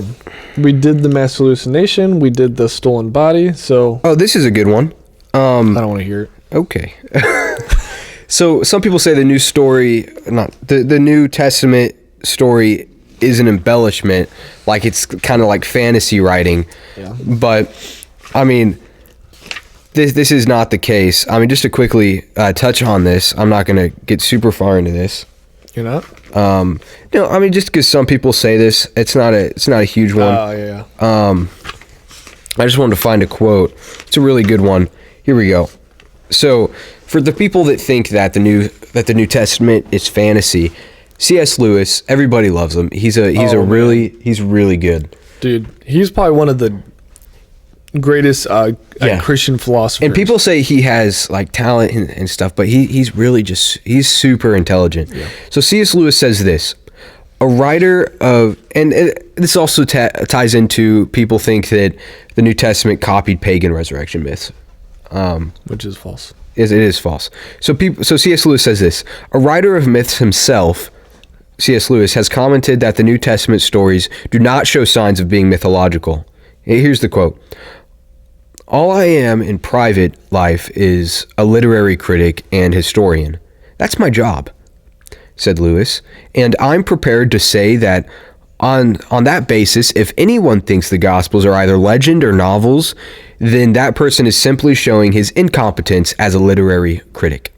We did the mass hallucination. We did the stolen body. So. Oh, this is a good one. I don't want to hear it. Okay. So some people say the New Testament story is an embellishment, like it's kind of like fantasy writing. Yeah. But I mean, this is not the case. I mean, just to quickly touch on this, I'm not going to get super far into this. You're not? No, I mean, just because some people say this, it's not a huge one. Oh, yeah. I just wanted to find a quote. It's a really good one. Here we go. So, for the people that think that the New Testament is fantasy, C.S. Lewis, everybody loves him. He's really good. Dude, he's probably one of the greatest Christian philosophers. And people say he has like talent and stuff, but he's really he's super intelligent. Yeah. So C.S. Lewis says this: a writer of, and this also ties into people think that the New Testament copied pagan resurrection myths, which is false. It is false. So C.S. Lewis says this: a writer of myths himself, C.S. Lewis, has commented that the New Testament stories do not show signs of being mythological. Here's the quote: all I am in private life is a literary critic and historian. That's my job, said Lewis, and I'm prepared to say that on that basis, if anyone thinks the Gospels are either legend or novels, then that person is simply showing his incompetence as a literary critic.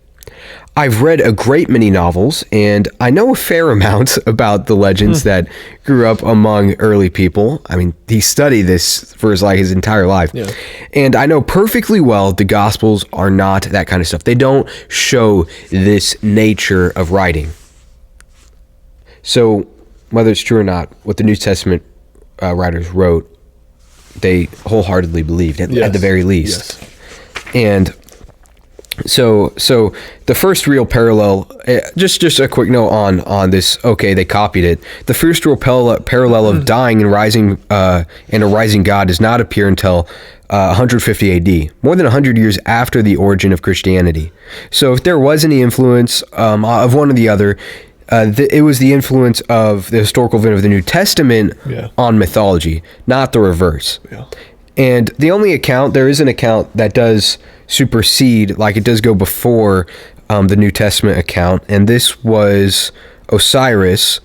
I've read a great many novels, and I know a fair amount about the legends that grew up among early people. I mean, he studied this for his entire life. Yeah. And I know perfectly well the Gospels are not that kind of stuff. They don't show this nature of writing. So, whether it's true or not, what the New Testament writers wrote, they wholeheartedly believed, at the very least. Yes. And so the first real parallel, just a quick note on this. Okay, they copied it. The first real parallel of dying and rising and a rising God does not appear until 150 AD, more than 100 years after the origin of Christianity. So if there was any influence of one or the other, it was the influence of the historical event of the New Testament on mythology, not the reverse. Yeah. And the only account, there is an account that does supersede, like it does go before the New Testament account, and this was Osiris,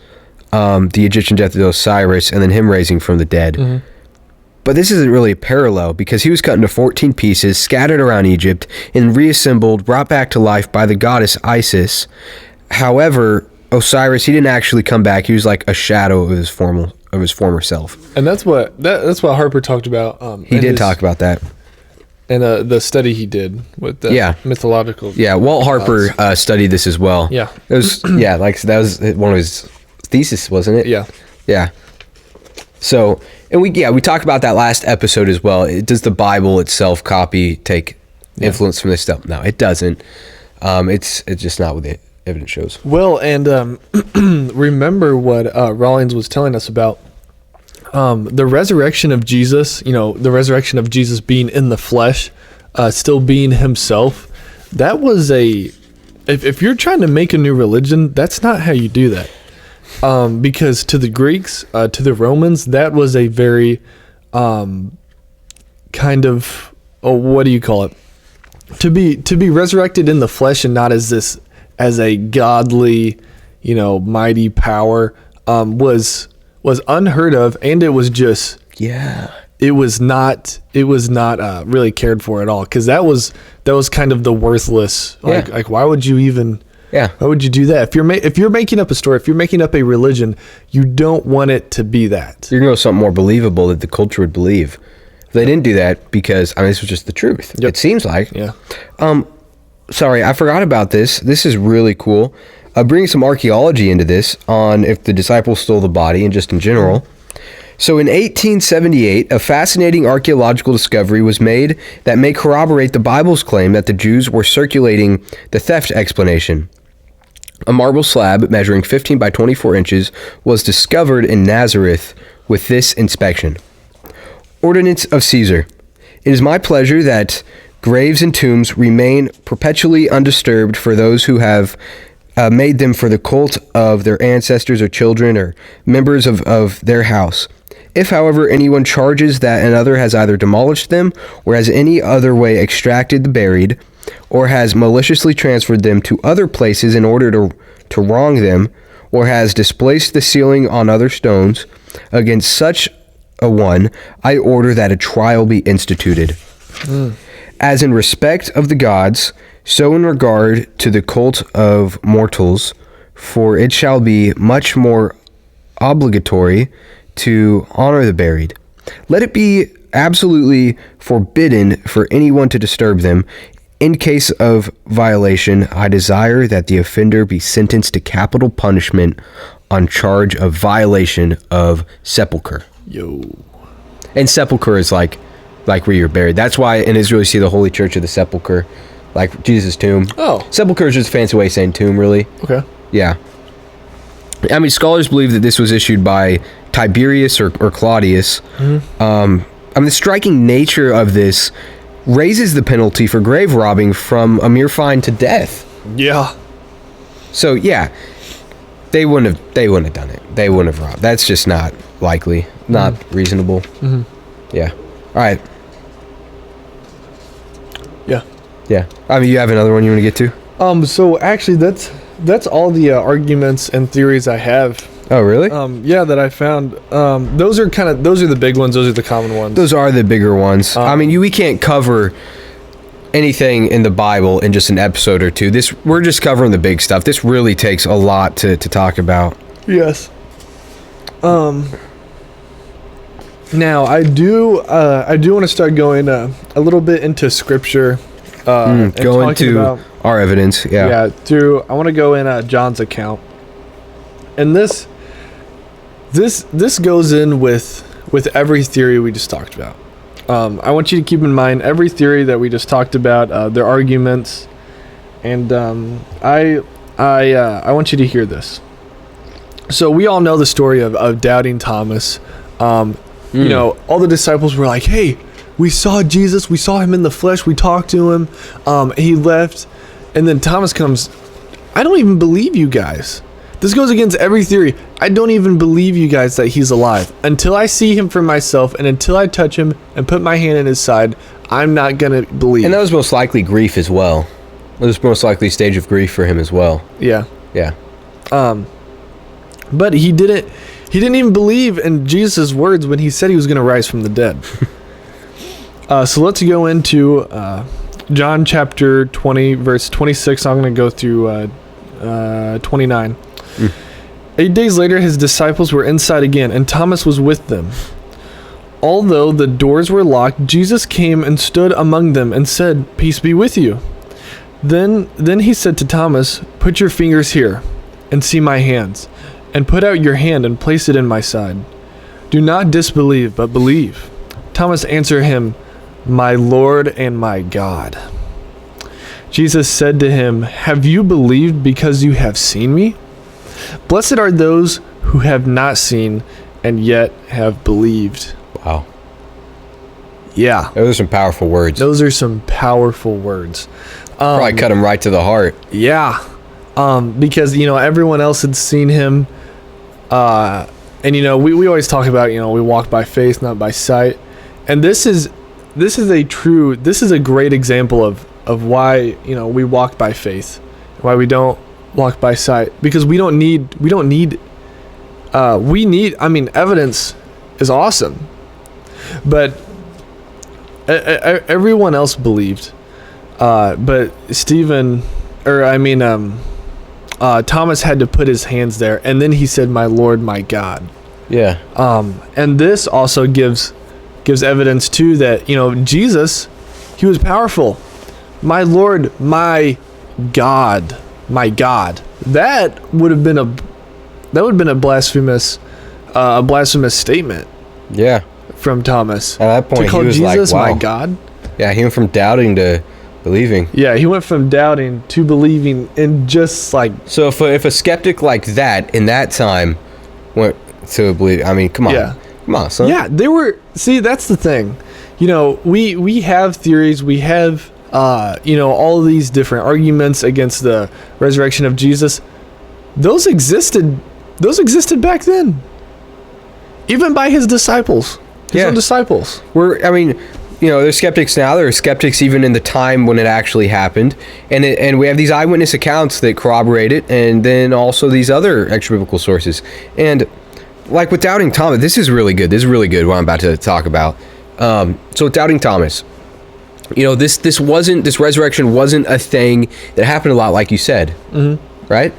the Egyptian death of Osiris, and then him raising from the dead. Mm-hmm. But this isn't really a parallel, because he was cut into 14 pieces, scattered around Egypt, and reassembled, brought back to life by the goddess Isis. However, Osiris, he didn't actually come back. He was like a shadow of his former self. And that's what Harper talked about. He did talk about that. And the study he did with the mythological. Yeah, Walt Harper studied this as well. Yeah. It was that was one of his thesis, wasn't it? Yeah. Yeah. So, and we talked about that last episode as well. Does the Bible itself take influence from this stuff? No, it doesn't. It's just not what the evidence shows. Well, and remember what Rollins was telling us about the resurrection of Jesus, the resurrection of Jesus being in the flesh, still being himself. That was if you're trying to make a new religion, that's not how you do that. Because to the Greeks, to the Romans, that was a very kind of, what do you call it? To be resurrected in the flesh and not as a godly, mighty power, was unheard of, and it was just it was not really cared for at all, because that was kind of the worthless, like why would you even why would you do that? If you're making up a story, if you're making up a religion, you don't want it to be that. You're gonna go something more believable that the culture would believe. They didn't do that because this was just the truth. Yep. It seems like. Sorry, I forgot about this. This is really cool. Bringing some archaeology into this on if the disciples stole the body and just in general. So in 1878, a fascinating archaeological discovery was made that may corroborate the Bible's claim that the Jews were circulating the theft explanation. A marble slab measuring 15 by 24 inches was discovered in Nazareth with this inspection. Ordinance of Caesar. It is my pleasure that graves and tombs remain perpetually undisturbed for those who have made them for the cult of their ancestors or children or members of their house. If, however, anyone charges that another has either demolished them or has any other way extracted the buried, or has maliciously transferred them to other places in order to wrong them, or has displaced the ceiling on other stones, against such a one, I order that a trial be instituted. As in respect of the gods, so in regard to the cult of mortals, for it shall be much more obligatory to honor the buried. Let it be absolutely forbidden for anyone to disturb them. In case of violation, I desire that the offender be sentenced to capital punishment on charge of violation of sepulcher. Yo. And sepulcher is like where you're buried. That's why in Israel you see the Holy Church of the Sepulcher, like Jesus' tomb. Oh. Sepulcher is just a fancy way of saying tomb, really. Okay. Yeah. I mean, scholars believe that this was issued by Tiberius or Claudius. The striking nature of this raises the penalty for grave robbing from a mere fine to death. Yeah. So yeah, they wouldn't have done it. They wouldn't have robbed. That's just not likely, not reasonable. Yeah. All right. Yeah. Yeah. I mean, you have another one you want to get to? So actually that's all the arguments and theories I have. Oh, really? Yeah, that I found. Those are the big ones. Those are the common ones. Those are the bigger ones. I mean, we can't cover anything in the Bible in just an episode or two. We're just covering the big stuff. This really takes a lot to talk about. Yes. Now I do want to start going a little bit into scripture. And go talking into about, our evidence. Yeah. I want to go in John's account, and this goes in with every theory we just talked about. I want you to keep in mind every theory that we just talked about, their arguments, and I want you to hear this. So we all know the story of doubting Thomas. You know, all the disciples were like, "Hey, we saw Jesus. We saw him in the flesh. We talked to him. He left." And then Thomas comes, "I don't even believe you guys." This goes against every theory. I don't even believe you guys that he's alive. Until I see him for myself and until I touch him and put my hand in his side, I'm not going to believe. And that was most likely grief as well. It was most likely a stage of grief for him as well. Yeah. Yeah. But he didn't even believe in Jesus' words when he said he was going to rise from the dead. So let's go into John chapter 20, verse 26. I'm going to go through 29. 8 days later, his disciples were inside again, and Thomas was with them. Although the doors were locked, Jesus came and stood among them and said, "Peace be with you." Then he said to Thomas, "Put your fingers here and see my hands, and put out your hand and place it in my side. Do not disbelieve, but believe." Thomas answered him, "My Lord and my God." Jesus said to him, "Have you believed because you have seen me? Blessed are those who have not seen and yet have believed." Wow. Yeah. Those are some powerful words. Those are some powerful words. Probably cut him right to the heart. Yeah. Because, everyone else had seen him. And, we always talk about, we walk by faith, not by sight. And this is a great example of why, we walk by faith, why we don't walk by sight, because we need evidence is awesome, but everyone else believed, but Thomas had to put his hands there, and then he said, "My Lord, my God." Yeah. And this also gives evidence too that, Jesus, he was powerful. "My Lord, my God, my God." That would have been a blasphemous statement. Yeah. From Thomas. At that point, to call he was Jesus like, wow. my God. Yeah, he went from doubting to believing. Yeah, he went from doubting to believing in just like. So if a skeptic like that in that time went to believe, I mean, come on. Yeah. Come on, son. Yeah, they were. See, that's the thing. We have theories. We have all of these different arguments against the resurrection of Jesus. Those existed back then. Even by his disciples. His own disciples. there's skeptics now. There are skeptics even in the time when it actually happened, and we have these eyewitness accounts that corroborate it, and then also these other extra biblical sources. And like with doubting Thomas, this is really good. This is really good. What I'm about to talk about. So with doubting Thomas, this resurrection wasn't a thing that happened a lot, like you said, right?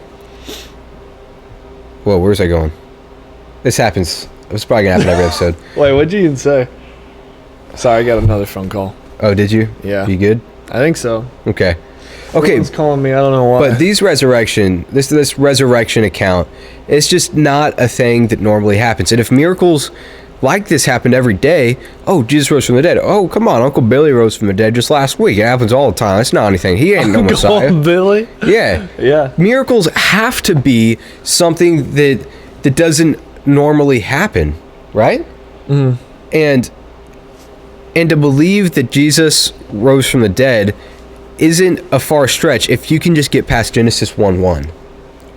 Whoa, where's I going? This happens. It's probably gonna happen every episode. Wait, what'd you even say? Sorry, I got another phone call. Oh, did you? Yeah. You good? I think so. Okay. Someone's calling me. I don't know why. But this resurrection account, it's just not a thing that normally happens. And if miracles like this happened every day, oh, Jesus rose from the dead. Oh, come on, Uncle Billy rose from the dead just last week. It happens all the time. That's not anything. He ain't no Messiah. Uncle Billy? Yeah. Yeah. Miracles have to be something that doesn't normally happen, right? And to believe that Jesus rose from the dead isn't a far stretch if you can just get past Genesis 1:1.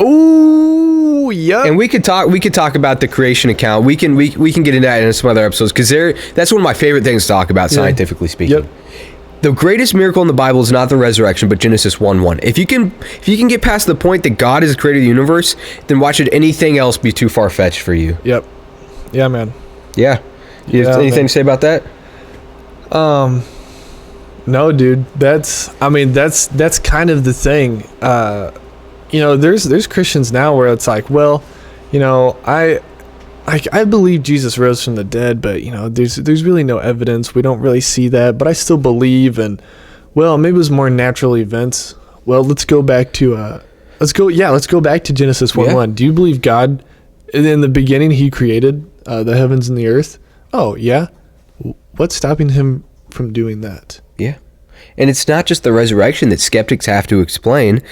Ooh, yeah. And we could talk about the creation account. We can get into that in some other episodes because that's one of my favorite things to talk about, scientifically speaking. Yep. The greatest miracle in the Bible is not the resurrection, but Genesis 1:1. If you can get past the point that God has created the universe, then why should anything else be too far-fetched for you? Yep. Yeah, man. Yeah. You have anything to say about that? No, dude. That's kind of the thing. There's Christians now where it's like, well, I believe Jesus rose from the dead, but there's really no evidence. We don't really see that, but I still believe. And well, maybe it was more natural events. Well, let's go back to let's go back to Genesis 1:1. Do you believe God in the beginning He created the heavens and the earth? Oh yeah. What's stopping Him from doing that? Yeah. And it's not just the resurrection that skeptics have to explain.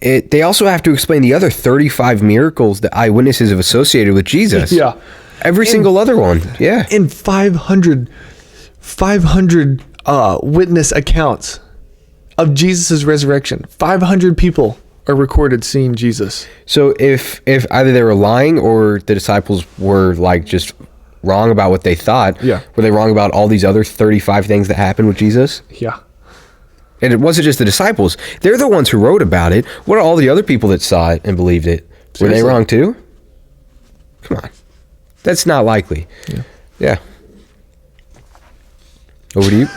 They also have to explain the other 35 miracles that eyewitnesses have associated with Jesus. Yeah. Every single other one. Yeah. In 500 witness accounts of Jesus' resurrection. 500 people are recorded seeing Jesus. So if either they were lying or the disciples were like just wrong about what they thought, were they wrong about all these other 35 things that happened with Jesus? Yeah. And it wasn't just the disciples. They're the ones who wrote about it. What are all the other people that saw it and believed it? Seriously? Were they wrong too? Come on. That's not likely. Yeah. Over to you.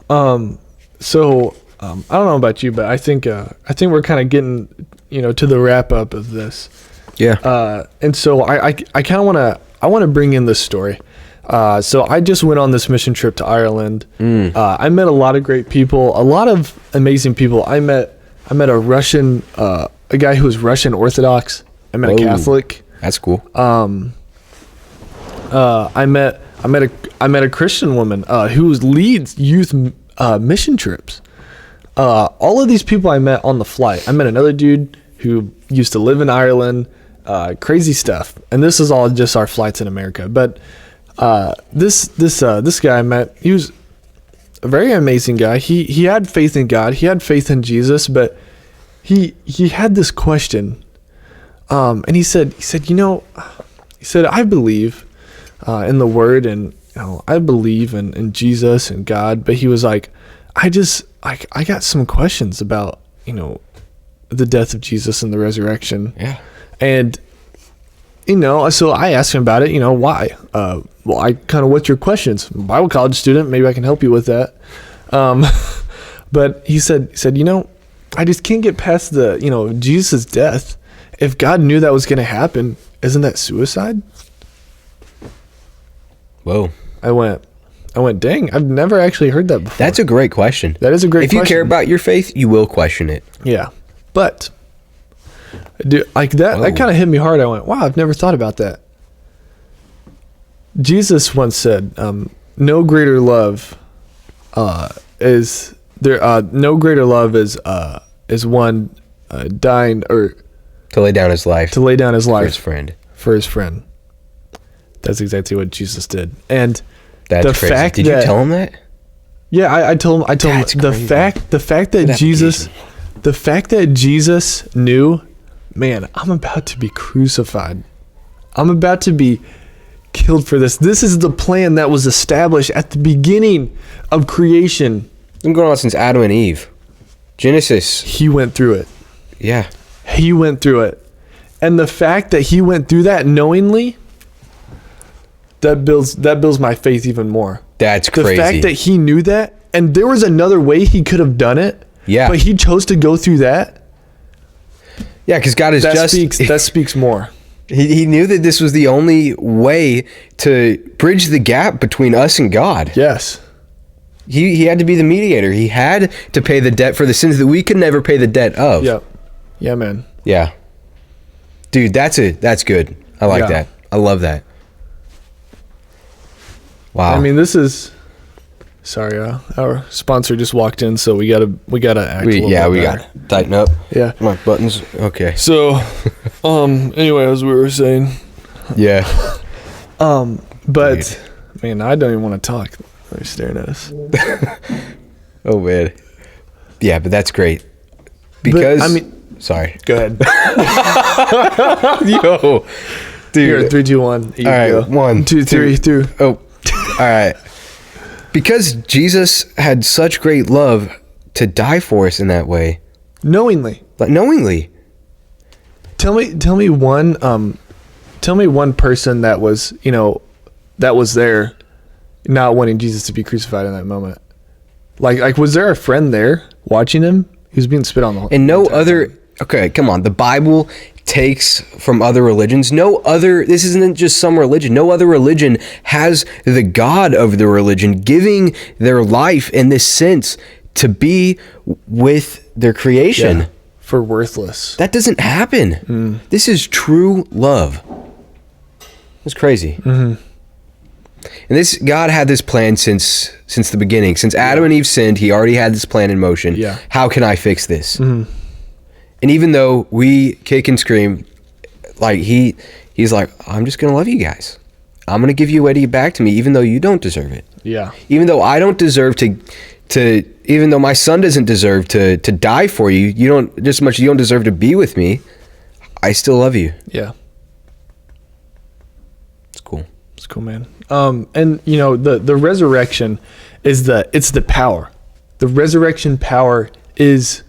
I don't know about you, but I think we're kind of getting, to the wrap up of this. Yeah. And so I kind of want to bring in this story. So I just went on this mission trip to Ireland. I met a lot of great people, a lot of amazing people. I met a Russian, a guy who was Russian Orthodox. I met a Catholic. That's cool. I met a Christian woman who leads youth mission trips. All of these people I met on the flight. I met another dude who used to live in Ireland. Crazy stuff. And this is all just our flights in America. But this guy I met, he was a very amazing guy. He had faith in God. He had faith in Jesus, but he had this question. And he said, I believe in the Word, and I believe in Jesus and God, but he was like, I got some questions about the death of Jesus and the resurrection. Yeah. And so I asked him about it. Why? What's your questions? I'm a Bible college student. Maybe I can help you with that. But he said, I just can't get past the Jesus' death. If God knew that was going to happen, isn't that suicide? Whoa. I went, dang, I've never actually heard that before. That's a great question. That is a great question. If you care about your faith, you will question it. Yeah. But that kind of hit me hard. I went, wow, I've never thought about that. Jesus once said, no greater love is one dying or to lay down his life for his friend. That's exactly what Jesus did. And that's the crazy. fact did you tell him that? Yeah, I told him the fact that Jesus knew, man, I'm about to be crucified. I'm about to be killed for this. This is the plan that was established at the beginning of creation. It's been going on since Adam and Eve. Genesis. He went through it. Yeah. He went through it. And the fact that he went through that knowingly, that builds my faith even more. That's crazy. The fact that he knew that, and there was another way he could have done it, Yeah. but he chose to go through that. Yeah, because God is That speaks more. He knew that this was the only way to bridge the gap between us and God. Yes. He had to be the mediator. He had to pay the debt for the sins that we could never pay the debt of. Yep. Yeah, man. Yeah. Dude, that's good. I like Yeah. that. I love that. Wow. I mean, this is. Sorry, our sponsor just walked in, so we gotta act. we a little bit better. got tighten up. Yeah. My buttons. Okay. So, anyway, as we were saying, Yeah. but man, I don't even want to talk. They're staring at us. Oh man. Yeah, but that's great. Because I mean, sorry. go ahead. Yo. Dude. Here, 3, 2, 1. All right. Go. 1, 2, 3, 2. Oh. All right. Because Jesus had such great love to die for us in that way, Knowingly. like knowingly. Tell me one person that was, that was there not wanting Jesus to be crucified in that moment. Like was there a friend there watching him? He was being spit on the whole And no entire other. time. Okay, come on. The Bible takes from other religions. This isn't just some religion. No other religion has the God of the religion giving their life in this sense to be with their creation. Yeah, for worthless. That doesn't happen. This is true love. It's crazy. Mm-hmm. And this God had this plan since the beginning. Since Adam and Eve sinned, he already had this plan in motion. Yeah. How can I fix this? Mm-hmm. And even though we kick and scream, like he's like, I'm just gonna love you guys. I'm gonna give you a way to get back to me, even though you don't deserve it. Yeah. Even though I don't deserve to even though my son doesn't deserve to die for you, you don't just as much as you don't deserve to be with me, I still love you. Yeah. It's cool. It's cool, man. And the resurrection is the power. The resurrection power is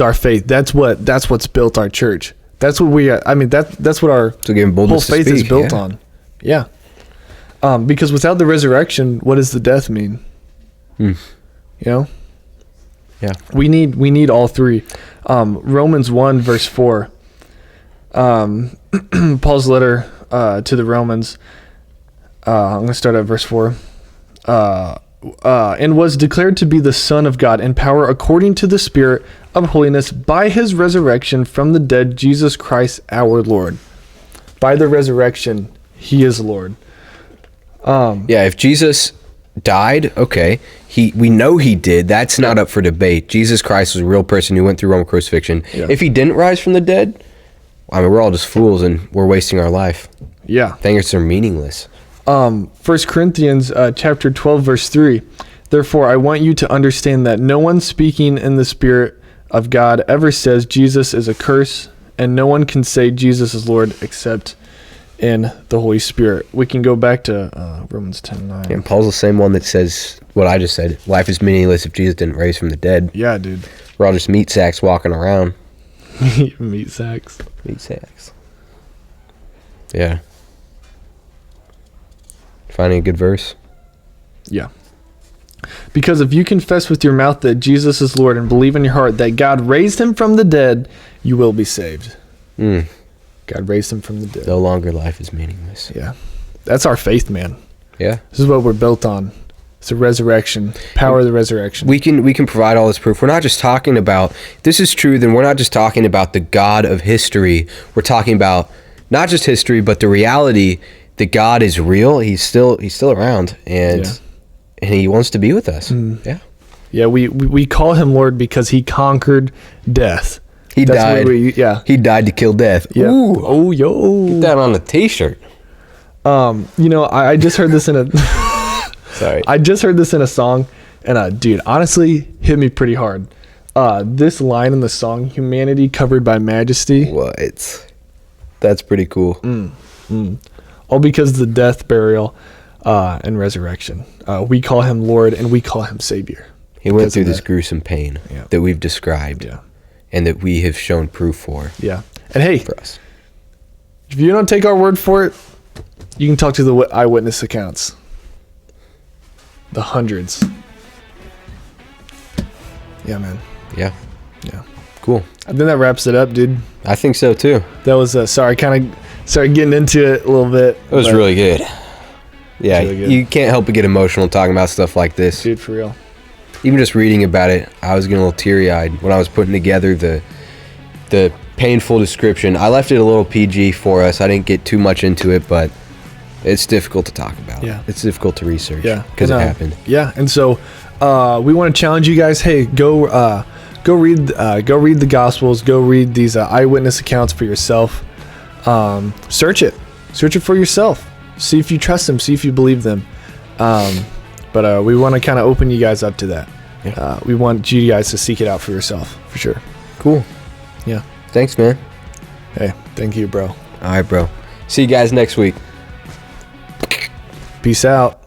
our faith. That's what's built our church. That's what that's what our So giving whole boldness to faith is speak, built yeah. on. Yeah. Because without the resurrection, what does the death mean? Yeah. We need all three. Romans 1 verse 4. Paul's letter to the Romans. I'm gonna start at verse 4. And was declared to be the Son of God in power according to the Spirit of holiness by his resurrection from the dead, Jesus Christ our Lord. By the resurrection, he is Lord. Yeah, if Jesus died, okay, we know he did. That's not up for debate. Jesus Christ was a real person who went through Roman crucifixion. Yeah. If he didn't rise from the dead, I mean, we're all just fools and we're wasting our life. Yeah. Things are meaningless. 1 Corinthians chapter 12 verse 3. Therefore, I want you to understand that no one speaking in the Spirit of God ever says Jesus is a curse, and no one can say Jesus is Lord except in the Holy Spirit. We can go back to Romans 10:9. And Paul's the same one that says what I just said. Life is meaningless if Jesus didn't raise from the dead. Yeah, dude. We're all just meat sacks walking around. Meat sacks. Meat sacks. Yeah. Finding a good verse. Yeah. Because if you confess with your mouth that Jesus is Lord and believe in your heart that God raised him from the dead, you will be saved. God raised him from the dead. No longer life is meaningless. Yeah. That's our faith, man. Yeah. This is what we're built on. It's the resurrection. Power of the resurrection. We can provide all this proof. We're not just talking about, if this is true, then we're not just talking about the God of history. We're talking about not just history, but the reality that God is real. He's still around, and he wants to be with us. Yeah. Yeah, we call him Lord because he conquered death. He That's died. what He died to kill death. Yeah. Ooh. Oh, yo. Put that on a t-shirt. I just heard this in a Sorry. I just heard this in a song, and dude, honestly, hit me pretty hard. This line in the song, "Humanity covered by majesty." What? That's pretty cool. all because of the death, burial, and resurrection. We call him Lord, and we call him Savior. He went because through of this that. gruesome pain Yeah. that we've described Yeah. and that we have shown proof for Yeah. And hey, for us. if you don't take our word for it, you can talk to the eyewitness accounts. The hundreds. Yeah, man. Yeah. Yeah. Cool. I think that wraps it up, dude. I think so too. That was sorry, kind of started getting into it a little bit. It was but- really good. Yeah, really good. you can't help but get emotional talking about stuff like this. dude, for real. Even just reading about it, I was getting a little teary-eyed when I was putting together the painful description. I left it a little PG for us. I didn't get too much into it, but it's difficult to talk about. Yeah. It's difficult to research. Yeah, Because it and, happened. Yeah, and so we want to challenge you guys. Hey, go read the Gospels. Go read these eyewitness accounts for yourself. Search it for yourself. See if you trust them. See if you believe them. But we want to kind of open you guys up to that. Yeah. We want you guys to seek it out for yourself, for sure. Cool. Yeah. Thanks, man. Hey, thank you, bro. All right, bro. See you guys next week. Peace out.